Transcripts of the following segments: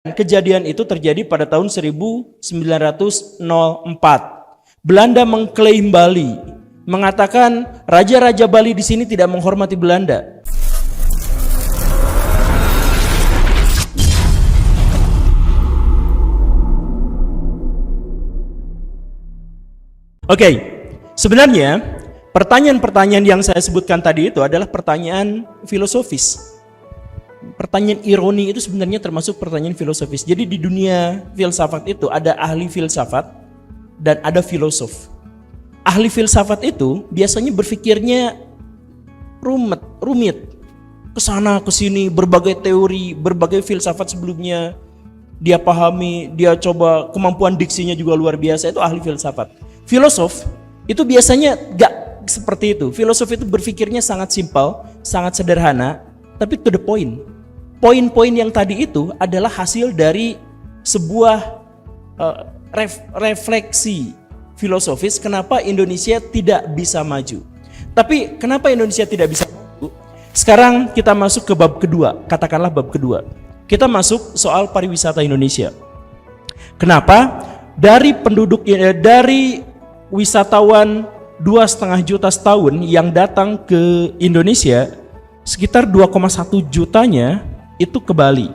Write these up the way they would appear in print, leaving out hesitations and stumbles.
Kejadian itu terjadi pada tahun 1904. Belanda mengklaim Bali, mengatakan raja-raja Bali di sini tidak menghormati Belanda. Oke, sebenarnya pertanyaan-pertanyaan yang saya sebutkan tadi itu adalah pertanyaan filosofis. Pertanyaan ironi itu sebenarnya termasuk pertanyaan filosofis. Jadi di dunia filsafat itu ada ahli filsafat dan ada filosof. Ahli filsafat itu biasanya berpikirnya rumit, kesana kesini, berbagai teori, berbagai filsafat sebelumnya dia pahami, dia coba, kemampuan diksinya juga luar biasa, itu ahli filsafat. Filosof itu biasanya gak seperti itu. Filosof itu berpikirnya sangat simpel, sangat sederhana, tapi to the point. Poin-poin yang tadi itu adalah hasil dari sebuah refleksi filosofis kenapa Indonesia tidak bisa maju. Tapi kenapa Indonesia tidak bisa maju? Sekarang kita masuk ke bab kedua, katakanlah bab kedua. Kita masuk soal pariwisata Indonesia. Kenapa? Dari penduduk, dari wisatawan 2,5 juta setahun yang datang ke Indonesia, sekitar 2,1 jutanya itu ke Bali.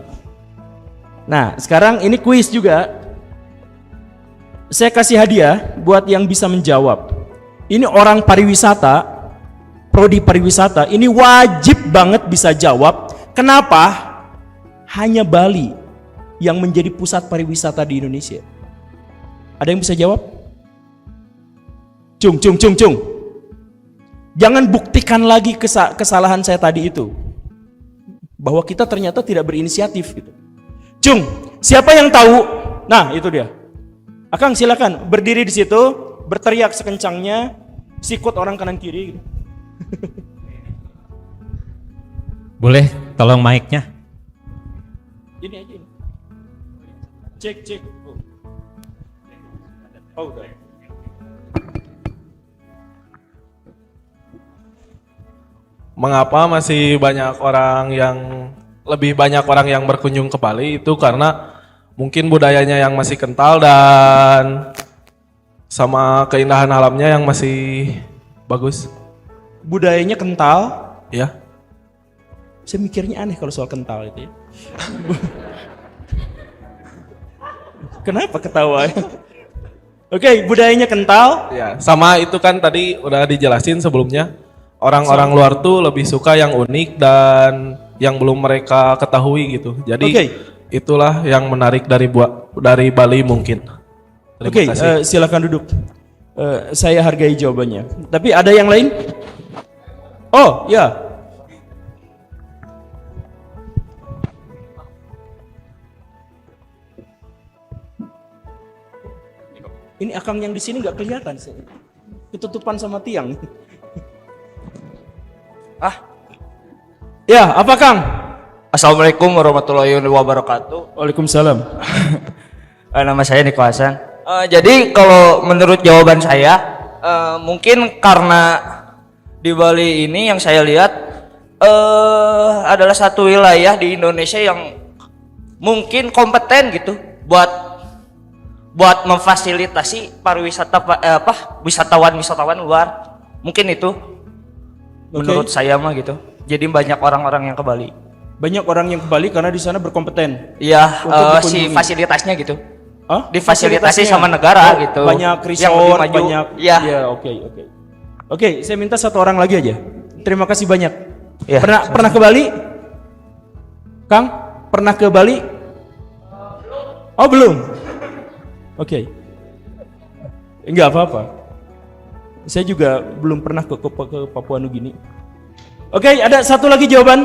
Nah, sekarang ini kuis juga. Saya kasih hadiah buat yang bisa menjawab. Ini orang pariwisata, prodi pariwisata, ini wajib banget bisa jawab. Kenapa hanya Bali yang menjadi pusat pariwisata di Indonesia? Ada yang bisa jawab? Cung. Jangan buktikan lagi kesalahan saya tadi itu, bahwa kita ternyata tidak berinisiatif gitu. Cung, siapa yang tahu? Nah, itu dia. Akang silakan berdiri di situ, berteriak sekencangnya, sikut orang kanan kiri gitu. Boleh tolong mic-nya? Ini aja ini. Cek. Oh, udah. Mengapa masih lebih banyak orang yang berkunjung ke Bali? Itu karena mungkin budayanya yang masih kental dan sama keindahan alamnya yang masih bagus. Budayanya kental. Ya. Saya mikirnya aneh kalau soal kental itu ya. Kenapa ketawa? Oke, budayanya kental. Ya, sama itu kan tadi udah dijelasin sebelumnya. Orang-orang luar tuh lebih suka yang unik dan yang belum mereka ketahui gitu. Jadi itulah yang menarik dari Bali mungkin. Oke, silakan duduk. Saya hargai jawabannya. Tapi ada yang lain? Oh, ya. Ini akang yang di sini nggak kelihatan sih. Ketutupan sama tiang. Ya, apa Kang? Assalamualaikum warahmatullahi wabarakatuh. Waalaikumsalam. Nama saya Niko Hasan. Jadi kalau menurut jawaban saya, mungkin karena di Bali ini yang saya lihat adalah satu wilayah di Indonesia yang mungkin kompeten gitu buat memfasilitasi pariwisata wisatawan luar. Mungkin itu menurut saya mah gitu. Jadi banyak orang-orang yang ke Bali. Banyak orang yang ke Bali karena di sana berkompeten. Iya, si fasilitasnya gitu. Difasilitasi sama Oh, negara gitu. Banyak resort, banyak. Ya, oke, saya minta satu orang lagi aja. Terima kasih banyak. Ya, pernah ke Bali? Kang, pernah ke Bali? Oh, belum. Oke. Enggak apa-apa. Saya juga belum pernah ke Papua Nugini. Oke, ada satu lagi jawaban.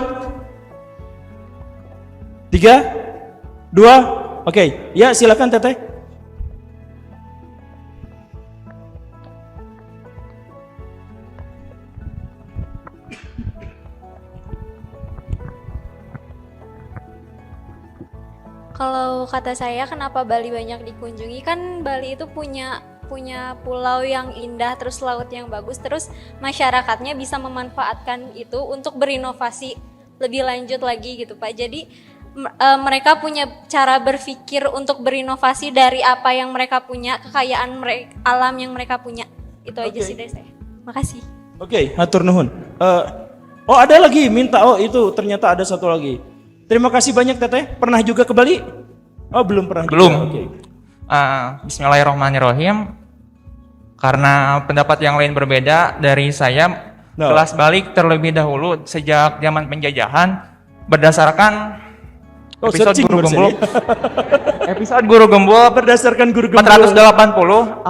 3, 2, oke. Ya, silakan Teteh. Kalau kata saya kenapa Bali banyak dikunjungi, kan Bali itu punya pulau yang indah, terus laut yang bagus, terus masyarakatnya bisa memanfaatkan itu untuk berinovasi lebih lanjut lagi gitu Pak. Jadi mereka punya cara berpikir untuk berinovasi dari apa yang mereka punya, kekayaan alam yang mereka punya. Itu aja sih dari saya. Makasih. Oke, hatur nuhun. Oh ada lagi minta, oh itu ternyata ada satu lagi. Terima kasih banyak Teteh. Pernah juga ke Bali? Oh belum pernah. Belum. Juga. Oke. Bismillahirrahmanirrahim. Karena pendapat yang lain berbeda dari saya, kelas balik terlebih dahulu sejak zaman penjajahan berdasarkan episode Guru Gembul. Episode Guru Gembul Berdasarkan Guru Gembul 480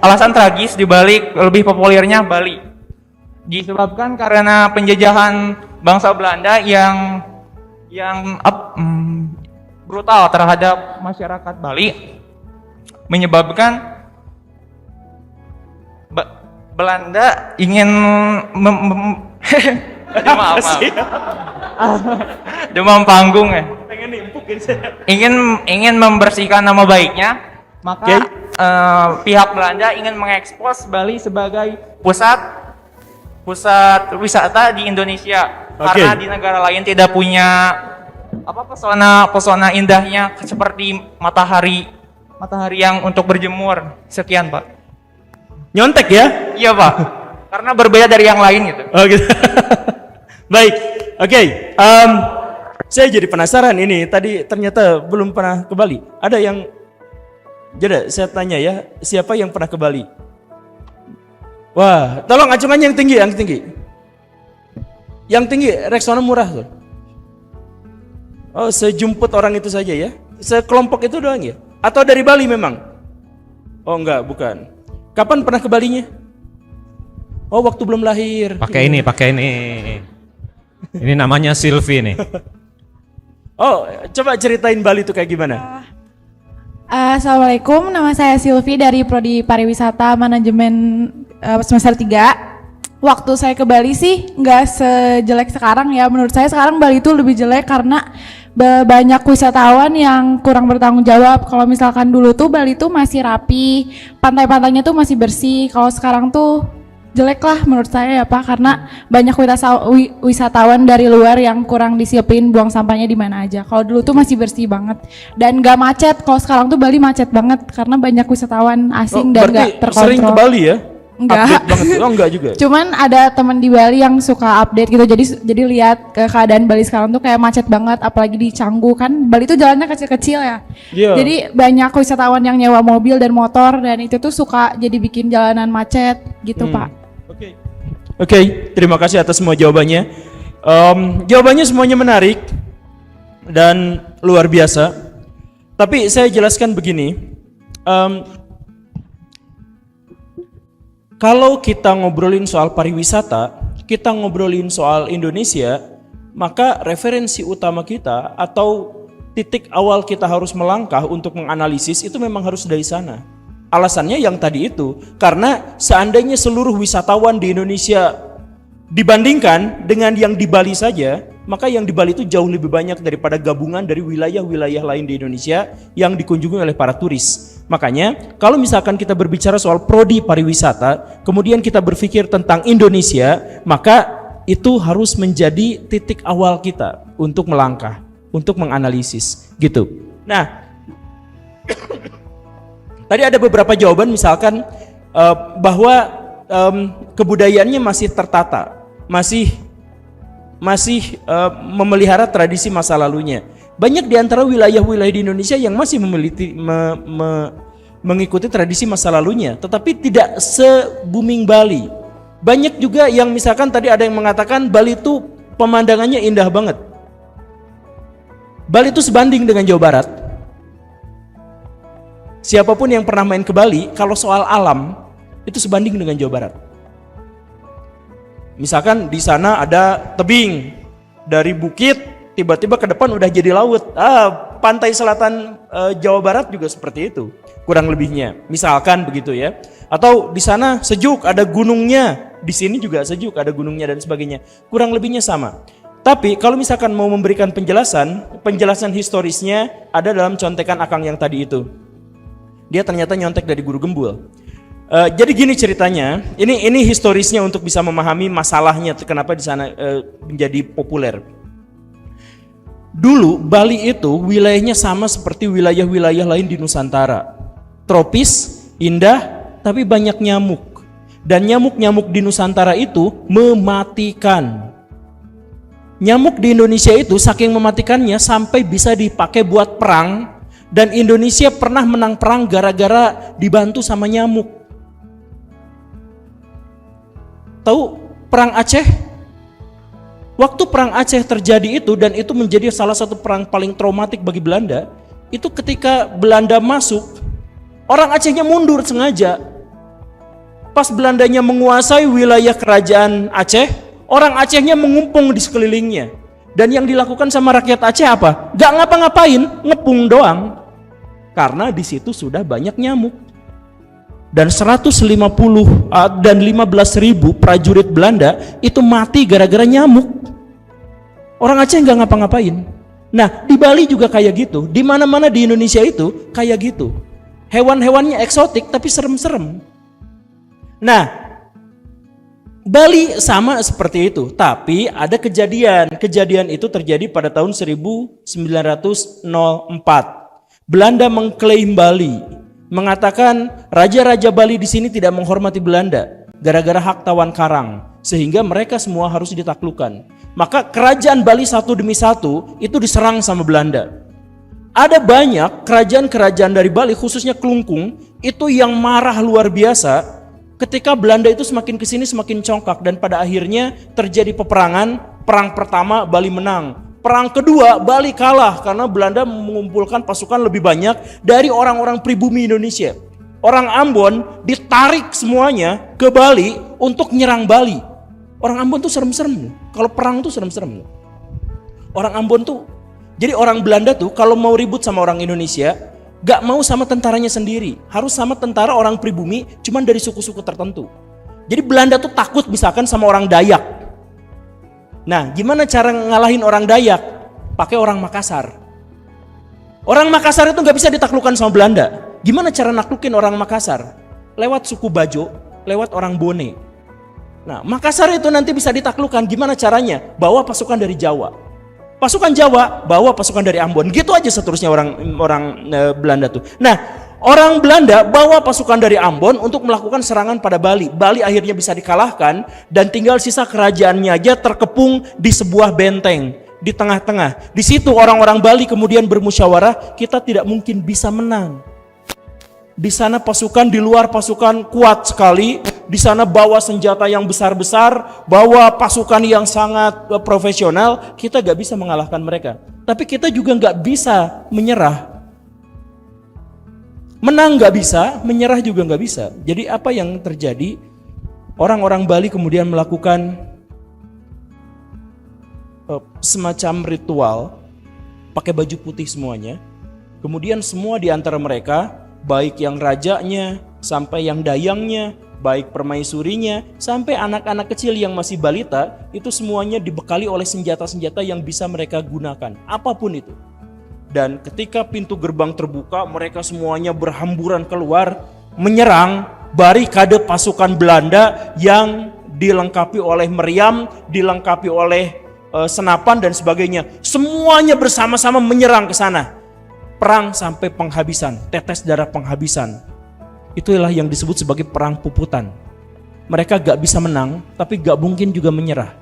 alasan tragis di balik lebih populernya Bali. Disebabkan karena penjajahan bangsa Belanda yang brutal terhadap masyarakat Bali, menyebabkan Belanda ingin maaf. Demam panggung ya. Pengen nimpukin saya. Ingin membersihkan nama baiknya, maka pihak Belanda ingin mengekspos Bali sebagai pusat wisata di Indonesia. Karena di negara lain tidak punya pesona indahnya seperti matahari yang untuk berjemur. Sekian, Pak. Nyontek ya? Iya, Pak. Karena berbeda dari yang lain gitu. Oh gitu. Baik. Oke. Saya jadi penasaran ini. Tadi ternyata belum pernah ke Bali. Ada yang jadi saya tanya ya, siapa yang pernah ke Bali? Wah, tolong acungannya yang tinggi, yang tinggi. Yang tinggi, Rexona murah tuh. Oh, sejumput orang itu saja ya? Sekelompok itu doang ya? Atau dari Bali memang? Oh enggak, bukan. Kapan pernah ke Balinya? Oh, waktu belum lahir. Pakai ini. Ini namanya Silvi nih. Oh, coba ceritain Bali itu kayak gimana? Assalamualaikum, nama saya Silvi dari Prodi Pariwisata Manajemen semester 3. Waktu saya ke Bali sih nggak sejelek sekarang ya. Menurut saya sekarang Bali itu lebih jelek karena banyak wisatawan yang kurang bertanggung jawab. Kalau misalkan dulu tuh Bali tuh masih rapi, pantai-pantainya tuh masih bersih. Kalau sekarang tuh jelek lah menurut saya ya Pak, karena banyak wisatawan dari luar yang kurang disiplin buang sampahnya di mana aja. Kalau dulu tuh masih bersih banget dan gak macet. Kalau sekarang tuh Bali macet banget karena banyak wisatawan asing dan gak terkontrol. Sering ke Bali ya? Enggak. Update banget. Oh enggak juga. Cuman ada teman di Bali yang suka update gitu. Jadi lihat keadaan Bali sekarang tuh kayak macet banget, apalagi di Canggu kan. Bali tuh jalannya kecil-kecil ya. Yeah. Jadi banyak wisatawan yang nyewa mobil dan motor dan itu tuh suka jadi bikin jalanan macet gitu, Pak. Oke, terima kasih atas semua jawabannya. Jawabannya semuanya menarik dan luar biasa. Tapi saya jelaskan begini. Kalau kita ngobrolin soal pariwisata, kita ngobrolin soal Indonesia, maka referensi utama kita atau titik awal kita harus melangkah untuk menganalisis itu memang harus dari sana. Alasannya yang tadi itu, karena seandainya seluruh wisatawan di Indonesia dibandingkan dengan yang di Bali saja, maka yang di Bali itu jauh lebih banyak daripada gabungan dari wilayah-wilayah lain di Indonesia yang dikunjungi oleh para turis. Makanya kalau misalkan kita berbicara soal prodi pariwisata, kemudian kita berpikir tentang Indonesia, maka itu harus menjadi titik awal kita untuk melangkah, untuk menganalisis gitu. Nah, tadi ada beberapa jawaban misalkan bahwa kebudayaannya masih tertata, masih memelihara tradisi masa lalunya. Banyak di antara wilayah-wilayah di Indonesia yang masih mengikuti tradisi masa lalunya, tetapi tidak se-booming Bali. Banyak juga yang misalkan tadi ada yang mengatakan Bali itu pemandangannya indah banget. Bali itu sebanding dengan Jawa Barat. Siapapun yang pernah main ke Bali, kalau soal alam itu sebanding dengan Jawa Barat. Misalkan di sana ada tebing, dari bukit tiba-tiba ke depan udah jadi laut. Pantai selatan Jawa Barat juga seperti itu, kurang lebihnya. Misalkan begitu ya. Atau di sana sejuk, ada gunungnya. Di sini juga sejuk, ada gunungnya dan sebagainya. Kurang lebihnya sama. Tapi kalau misalkan mau memberikan penjelasan historisnya ada dalam contekan Akang yang tadi itu. Dia ternyata nyontek dari Guru Gembul. Jadi gini ceritanya, ini historisnya untuk bisa memahami masalahnya kenapa di sana menjadi populer. Dulu Bali itu wilayahnya sama seperti wilayah-wilayah lain di Nusantara. Tropis, indah, tapi banyak nyamuk. Dan nyamuk-nyamuk di Nusantara itu mematikan. Nyamuk di Indonesia itu saking mematikannya sampai bisa dipakai buat perang. Dan Indonesia pernah menang perang gara-gara dibantu sama nyamuk. Tahu perang Aceh? Waktu perang Aceh terjadi itu, dan itu menjadi salah satu perang paling traumatik bagi Belanda, itu ketika Belanda masuk, orang Acehnya mundur sengaja. Pas Belandanya menguasai wilayah kerajaan Aceh, orang Acehnya mengumpung di sekelilingnya. Dan yang dilakukan sama rakyat Aceh apa? Gak ngapa-ngapain, ngepung doang. Karena di situ sudah banyak nyamuk. Dan 150 dan 15.000 prajurit Belanda itu mati gara-gara nyamuk. Orang Aceh nggak ngapa-ngapain. Nah, di Bali juga kayak gitu. Di mana-mana di Indonesia itu kayak gitu. Hewan-hewannya eksotik tapi serem-serem. Nah, Bali sama seperti itu. Tapi ada kejadian. Kejadian itu terjadi pada tahun 1904. Belanda mengklaim Bali, mengatakan raja-raja Bali di sini tidak menghormati Belanda gara-gara hak tawan karang, sehingga mereka semua harus ditaklukkan. Maka kerajaan Bali satu demi satu itu diserang sama Belanda. Ada banyak kerajaan-kerajaan dari Bali, khususnya Klungkung, itu yang marah luar biasa ketika Belanda itu semakin kesini semakin congkak, dan pada akhirnya terjadi peperangan. Perang pertama Bali menang, perang kedua Bali kalah karena Belanda mengumpulkan pasukan lebih banyak dari orang-orang pribumi Indonesia. Orang Ambon ditarik semuanya ke Bali untuk nyerang Bali. Orang Ambon tuh serem-serem. Kalau perang tuh serem-serem. Orang Ambon tuh, jadi orang Belanda tuh kalau mau ribut sama orang Indonesia, gak mau sama tentaranya sendiri, harus sama tentara orang pribumi, cuman dari suku-suku tertentu. Jadi Belanda tuh takut misalkan sama orang Dayak. Nah, gimana cara ngalahin orang Dayak? Pakai orang Makassar. Orang Makassar itu gak bisa ditaklukkan sama Belanda. Gimana cara naklukin orang Makassar? Lewat suku Bajo, lewat orang Bone. Nah, Makassar itu nanti bisa ditaklukkan. Gimana caranya? Bawa pasukan dari Jawa. Pasukan Jawa bawa pasukan dari Ambon. Gitu aja seterusnya orang Belanda tuh. Nah, orang Belanda bawa pasukan dari Ambon untuk melakukan serangan pada Bali. Bali akhirnya bisa dikalahkan dan tinggal sisa kerajaannya aja terkepung di sebuah benteng di tengah-tengah. Di situ orang-orang Bali kemudian bermusyawarah, kita tidak mungkin bisa menang. Di sana pasukan, di luar pasukan kuat sekali. Di sana bawa senjata yang besar-besar, bawa pasukan yang sangat profesional. Kita gak bisa mengalahkan mereka. Tapi kita juga gak bisa menyerah. Menang gak bisa, menyerah juga gak bisa. Jadi apa yang terjadi? Orang-orang Bali kemudian melakukan semacam ritual, pakai baju putih semuanya. Kemudian semua di antara mereka, baik yang rajanya sampai yang dayangnya, baik permaisurinya sampai anak-anak kecil yang masih balita, itu semuanya dibekali oleh senjata-senjata yang bisa mereka gunakan, apapun itu. Dan ketika pintu gerbang terbuka, mereka semuanya berhamburan keluar menyerang barikade pasukan Belanda yang dilengkapi oleh meriam, dilengkapi oleh senapan dan sebagainya. Semuanya bersama-sama menyerang ke sana. Perang sampai penghabisan, tetes darah penghabisan. Itulah yang disebut sebagai perang puputan. Mereka gak bisa menang, tapi gak mungkin juga menyerah.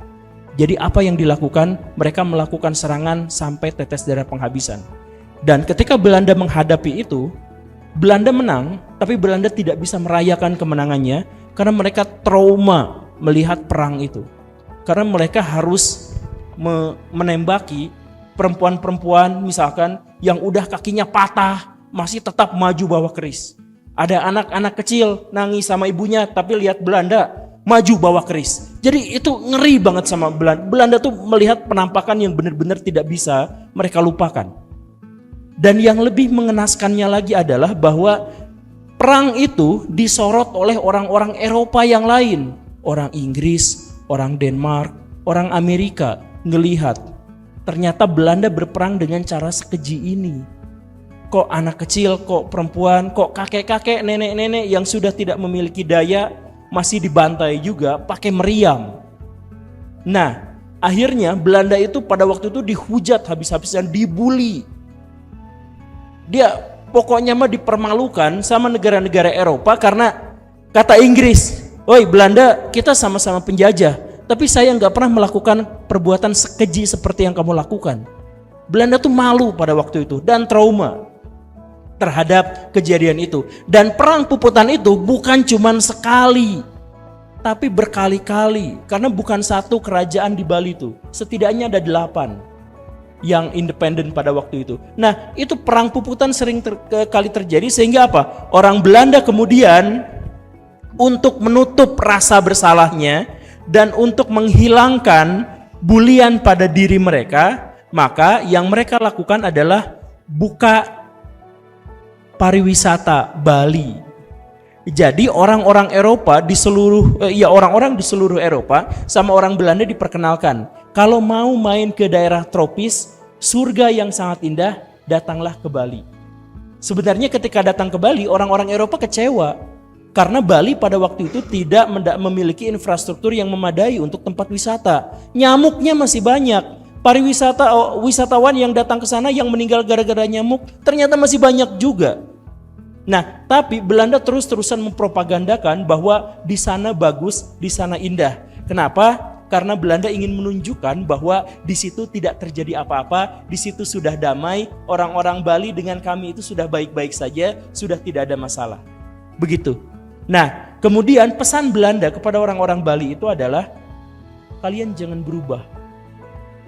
Jadi apa yang dilakukan? Mereka melakukan serangan sampai tetes darah penghabisan. Dan ketika Belanda menghadapi itu, Belanda menang, tapi Belanda tidak bisa merayakan kemenangannya karena mereka trauma melihat perang itu. Karena mereka harus menembaki perempuan-perempuan misalkan yang udah kakinya patah masih tetap maju bawa keris. Ada anak-anak kecil nangis sama ibunya tapi lihat Belanda maju bawa keris. Jadi itu ngeri banget sama Belanda. Belanda tuh melihat penampakan yang benar-benar tidak bisa mereka lupakan. Dan yang lebih mengenaskannya lagi adalah bahwa perang itu disorot oleh orang-orang Eropa yang lain. Orang Inggris, orang Denmark, orang Amerika ngelihat ternyata Belanda berperang dengan cara sekeji ini. Kok anak kecil, kok perempuan, kok kakek-kakek, nenek-nenek yang sudah tidak memiliki daya masih dibantai juga pakai meriam. Nah, Akhirnya Belanda itu pada waktu itu dihujat habis-habisan, dibully. Dia pokoknya mah dipermalukan sama negara-negara Eropa karena kata Inggris, "Oi Belanda, kita sama-sama penjajah, tapi saya nggak pernah melakukan perbuatan sekeji seperti yang kamu lakukan." Belanda tuh malu pada waktu itu dan trauma terhadap kejadian itu. Dan perang Puputan itu bukan cuman sekali, tapi berkali-kali, karena bukan satu kerajaan di Bali itu, setidaknya ada 8 yang independen pada waktu itu. Nah, itu perang Puputan sering kali terjadi sehingga apa? Orang Belanda kemudian untuk menutup rasa bersalahnya dan untuk menghilangkan bulian pada diri mereka, maka yang mereka lakukan adalah buka pariwisata Bali. Jadi orang-orang Eropa di seluruh orang-orang di seluruh Eropa sama orang Belanda diperkenalkan, kalau mau main ke daerah tropis, surga yang sangat indah, datanglah ke Bali. Sebenarnya ketika datang ke Bali, orang-orang Eropa kecewa karena Bali pada waktu itu tidak memiliki infrastruktur yang memadai untuk tempat wisata. Nyamuknya masih banyak. Wisatawan yang datang ke sana yang meninggal gara-gara nyamuk ternyata masih banyak juga. Nah, tapi Belanda terus-terusan mempropagandakan bahwa di sana bagus, di sana indah. Kenapa? Karena Belanda ingin menunjukkan bahwa di situ tidak terjadi apa-apa, di situ sudah damai, orang-orang Bali dengan kami itu sudah baik-baik saja, sudah tidak ada masalah. Begitu. Nah, kemudian pesan Belanda kepada orang-orang Bali itu adalah kalian jangan berubah.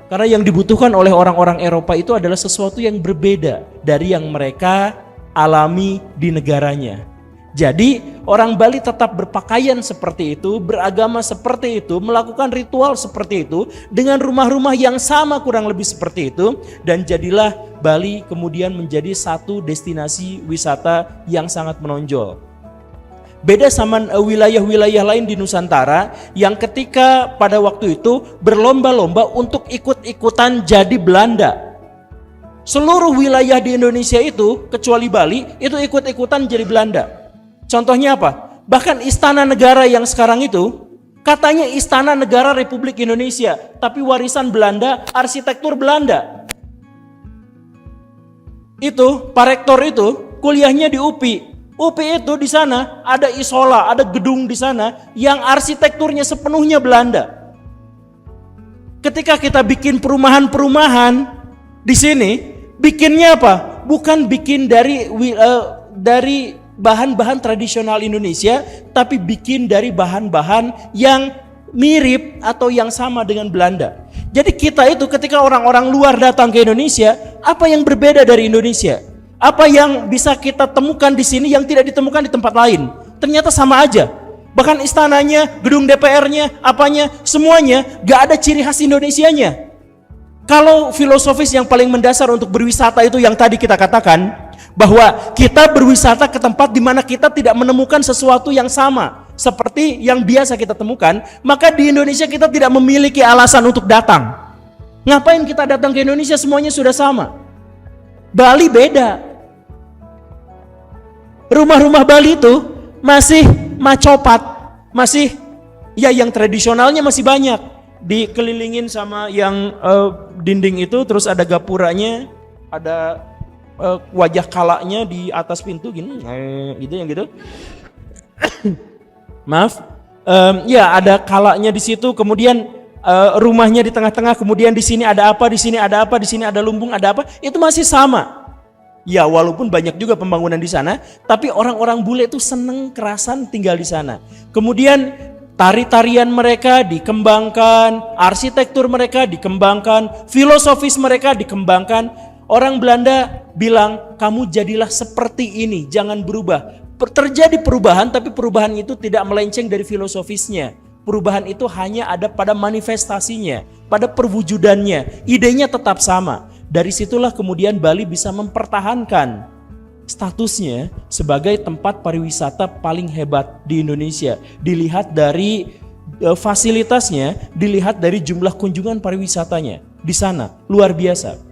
Karena yang dibutuhkan oleh orang-orang Eropa itu adalah sesuatu yang berbeda dari yang mereka alami di negaranya. Jadi orang Bali tetap berpakaian seperti itu, beragama seperti itu, melakukan ritual seperti itu, dengan rumah-rumah yang sama kurang lebih seperti itu, dan jadilah Bali kemudian menjadi satu destinasi wisata yang sangat menonjol. Beda sama wilayah-wilayah lain di Nusantara yang ketika pada waktu itu berlomba-lomba untuk ikut-ikutan jadi Belanda. Seluruh wilayah di Indonesia itu, kecuali Bali, itu ikut-ikutan jadi Belanda. Contohnya apa? Bahkan istana negara yang sekarang itu, katanya istana negara Republik Indonesia, tapi warisan Belanda, arsitektur Belanda. Itu, Pak Rektor itu, kuliahnya di UPI. UPI itu di sana, ada Isola, ada gedung di sana, yang arsitekturnya sepenuhnya Belanda. Ketika kita bikin perumahan-perumahan di sini, bikinnya apa? Bukan bikin dari bahan-bahan tradisional Indonesia, tapi bikin dari bahan-bahan yang mirip atau yang sama dengan Belanda. Jadi kita itu ketika orang-orang luar datang ke Indonesia, apa yang berbeda dari Indonesia? Apa yang bisa kita temukan di sini yang tidak ditemukan di tempat lain? Ternyata sama aja. Bahkan istananya, gedung DPR-nya, apanya, semuanya gak ada ciri khas Indonesianya. Kalau filosofis yang paling mendasar untuk berwisata itu yang tadi kita katakan, bahwa kita berwisata ke tempat di mana kita tidak menemukan sesuatu yang sama seperti yang biasa kita temukan, maka di Indonesia kita tidak memiliki alasan untuk datang. Ngapain kita datang ke Indonesia, semuanya sudah sama. Bali beda. Rumah-rumah Bali itu masih macopat, masih ya yang tradisionalnya masih banyak, dikelilingin sama yang dinding itu, terus ada gapuranya, ada wajah kalaknya di atas pintu gini, gitu yang gitu. Maaf, ya ada kalaknya di situ, kemudian rumahnya di tengah-tengah, kemudian di sini ada apa, di sini ada apa, di sini ada lumbung, ada apa, itu masih sama. Ya walaupun banyak juga pembangunan di sana, tapi orang-orang bule itu seneng kerasan tinggal di sana. Kemudian tari-tarian mereka dikembangkan, arsitektur mereka dikembangkan, filosofis mereka dikembangkan. Orang Belanda bilang, kamu jadilah seperti ini, jangan berubah. Terjadi perubahan, tapi perubahan itu tidak melenceng dari filosofisnya. Perubahan itu hanya ada pada manifestasinya, pada perwujudannya. Idenya tetap sama. Dari situlah kemudian Bali bisa mempertahankan statusnya sebagai tempat pariwisata paling hebat di Indonesia. Dilihat dari fasilitasnya, dilihat dari jumlah kunjungan pariwisatanya di sana, luar biasa.